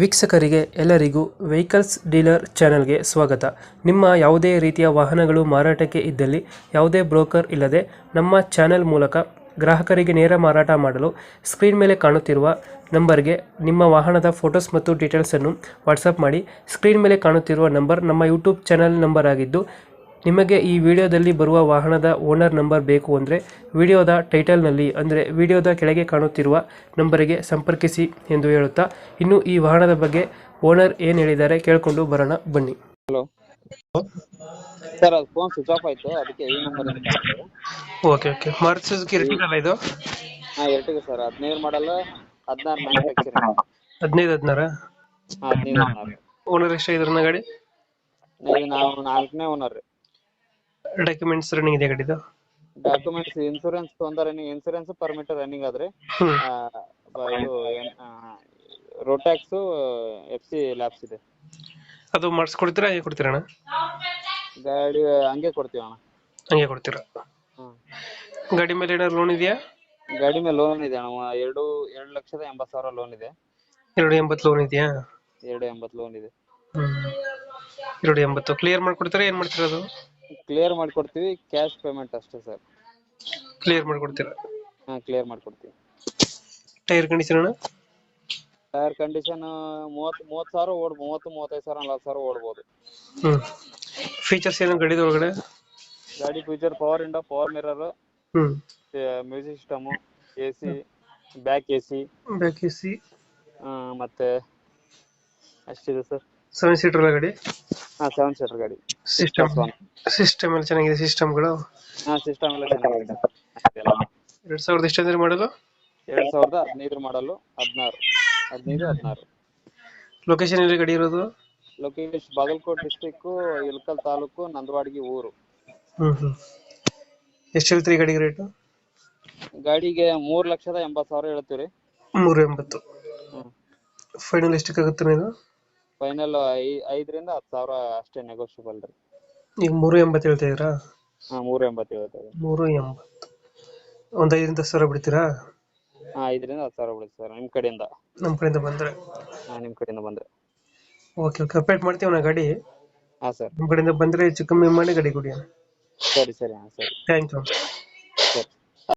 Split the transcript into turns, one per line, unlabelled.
ವೀಕ್ಷಕರಿಗೆ ಎಲ್ಲರಿಗೂ vehicles dealer ಚಾನೆಲ್ಗೆ ಸ್ವಾಗತ. ನಿಮ್ಮ ಯಾವುದೇ ರೀತಿಯ ವಾಹನಗಳು ಮಾರಾಟಕ್ಕೆ ಇದ್ದಲ್ಲಿ ಯಾವುದೇ ಬ್ರೋಕರ್ ಇಲ್ಲದೆ ನಮ್ಮ ಚಾನೆಲ್ ಮೂಲಕ ಗ್ರಾಹಕರಿಗೆ ನೇರ ಮಾರಾಟ ಮಾಡಲು ಸ್ಕ್ರೀನ್ ಮೇಲೆ ಕಾಣುತ್ತಿರುವ ನಂಬರ್ಗೆ ನಿಮ್ಮ ವಾಹನದ ಫೋಟೋಸ್ ಮತ್ತು ಡೀಟೇಲ್ಸನ್ನು ವಾಟ್ಸಪ್ ಮಾಡಿ. ಸ್ಕ್ರೀನ್ ಮೇಲೆ ಕಾಣುತ್ತಿರುವ ನಂಬರ್ ನಮ್ಮ ಯೂಟ್ಯೂಬ್ ಚಾನೆಲ್ ನಂಬರ್ ಆಗಿದ್ದು, ನಿಮಗೆ ಈ ವಿಡಿಯೋದಲ್ಲಿ ಬರುವ ವಾಹನದ ಓನರ್ ನಂಬರ್ ಬೇಕು ಅಂದರೆ ವಿಡಿಯೋದ ಟೈಟಲ್ನಲ್ಲಿ ಅಂದರೆ ವಿಡಿಯೋದ ಕೆಳಗೆ ಕಾಣುತ್ತಿರುವ ನಂಬರಿಗೆ ಸಂಪರ್ಕಿಸಿ ಎಂದು ಹೇಳುತ್ತಾ, ಇನ್ನು ಈ ವಾಹನದ ಬಗ್ಗೆ ಓನರ್ ಏನು ಹೇಳಿದ್ದಾರೆ ಕೇಳಿಕೊಂಡು ಬರೋಣ ಬನ್ನಿ.
ಹಲೋ ಸರ್, ಅದು ಫೋನ್ ಸ್ವಿಚ್ ಆಫ್ ಆಯ್ತು, ಅದಕ್ಕೆ ಈ ನಂಬರ್ ಇಂದ ಕಾಲ್ ಮಾಡಿದೆ.
Okay okay. Maruti Suzuki Ertiga ಅಲ್ಲ ಇದು?
ಎರ್ಟಿಗಾ ಸರ್, 15 ಮಾಡಲ್ಲ, 16 ಮ್ಯಾನುಫ್ಯಾಕ್ಚರಿಂಗ್.
15-16?
15-16.
ಓನರ್ ಎಷ್ಟು ಇದ್ರನ್ನ ಗಾಡಿ?
ಈಗ ನಾವು 4ನೇ ಓನರ್ ರೀ.
ಡಾಕ್ಯುಮೆಂಟ್ಸ್ ರನ್ನಿಂಗ್ ಇದೆ ಗಾಡಿದು?
Documents insurance insurance permit running ಆದ್ರಿ. ಇದು ರೋಟ್ಯಾಕ್ಸ್ FC ಲ್ಯಾಬ್ಸ್ ಇದೆ.
ಅದು ಮಾಡಿಸ್ಕೊಡ್ತೀರಾ ಹೇಗೆ ಕೊಡ್ತೀರಣ್ಣ?
ಗಾಡಿ ಹಂಗೆ ಕೊಡ್ತೀವಿ ಅಣ್ಣ.
ಹಂಗೆ ಕೊಡ್ತೀರಾ? ಗಾಡಿ ಮೇಲೆ ಏನಾದ್ರು ಲೋನ್ ಇದೆಯಾ?
ಗಾಡಿ ಮೇಲೆ ಲೋನ್ ಇದೆ ಅಣ್ಣ. 2,80,000 ಲೋನ್ ಇದೆ.
280 ಲೋನ್ ಇದೆಯಾ?
280 ಲೋನ್ ಇದೆ.
280 ಕ್ಲಿಯರ್ ಮಾಡ್ಕೊಡ್ತೀರಾ, ಏನ್ ಮಾಡ್ತೀರಾ? ಅದು
ಕ್ಲಿಯರ್ ಮಾಡ್ಕೊಡ್ತೀವಿ, ಕ್ಯಾಶ್ ಪೇಮೆಂಟ್ ಅಷ್ಟೇ ಸರ್.
ಕ್ಲಿಯರ್ ಮಾಡ್ಕೊಡ್ತೀರಾ?
ಕ್ಲಿಯರ್ ಮಾಡ್ಕೊಡ್ತೀವಿ.
ಟೈರ್ ಕಂಡೀಷನ್ ಅಣ್ಣ?
Tyre condition 30,000 30, 35,000, 40,000 ಓಡ್ಬೋದು.
ಫೀಚರ್ಸ್ ಏನು ಗಾಡಿದ ಒಳಗಡೆ?
ಗಾಡಿ feature power window, power mirror, music system, AC, back AC, ಮತ್ತೆ ಅಷ್ಟಿದೆ ಸರ್.
7 ಸೀಟರ್ ಗಾಡಿ?
7 ಸೀಟರ್ ಗಾಡಿ.
ಸಿಸ್ಟಮ್ ಎಲ್ಲ ಚೆನ್ನಾಗಿದೆ? ಸಿಸ್ಟಮ್ಗಳು?
ಸಿಸ್ಟಮ್ ಎಲ್ಲ ಚೆನ್ನಾಗಿದೆ.
2000 ಎಷ್ಟು ಅಂದ್ರೆ ಮಾಡಲು?
2015 ಮಾಡಲು, 15-16.
ಲೊಕೇಶನ್ ಎಲ್ಲಿ ಗಾಡಿ ಇರೋದು?
ಲೊಕೇಶನ್ ಬಾಗಲಕೋಟೆ ಡಿಸ್ಟಿಕ್, ಇಳಕಲ್ ತಾಲೂಕು, ನಂದವಾಡಗಿ ಊರು.
ಎಷ್ಟು ಹೇಳ್ತೀರಿ ಗಾಡಿಗೆ ರೇಟು?
ಗಾಡಿಗೆ 3,80,000 ಹೇಳ್ತೀವಿ ರೀ.
380. ಫೈನಲ್ ಎಷ್ಟಕ್ಕಾಗುತ್ತೆ ಇದು?
ಫೈನಲ್ 5,000 ರಿಂದ 10,000 ಅಷ್ಟೇ ನೆಗೋಷಿಯಬಲ್ ರೀ.
ಈಗ 380 ಹೇಳ್ತಾ ಇದ್ದೀರಾ?
380 ಹೇಳ್ತಾ ಇದ್ದೀವಿ.
380 ಒಂದು 5,000 ರಿಂದ 10,000 ಬಿಡ್ತೀರಾ?
5,000 ರಿಂದ 10,000 ಬಿಡುತ್ತೆ ಸರ್, ನಿಮ್ಮ ಕಡೆಯಿಂದ.
ನಮ್ಮ ಕಡೆಯಿಂದ ಬಂದ್ರೆ?
ನಿಮ್ಮ ಕಡೆಯಿಂದ ಬಂದ್ರೆ
ಓಕೆ ಓಕೆ, ಅಪ್ಡೇಟ್ ಮಾಡ್ತೀವಿ ನಾ ಗಾಡಿ.
ಸರ್,
ನಮ್ಮ ಕಡೆಯಿಂದ ಬಂದ್ರೆ ಹೆಚ್ಚು ಕಮ್ಮಿ ಮಾಡಿ ಗಾಡಿ ಕೊಡಿ.
ಸರಿ ಸರಿ.
Thank you.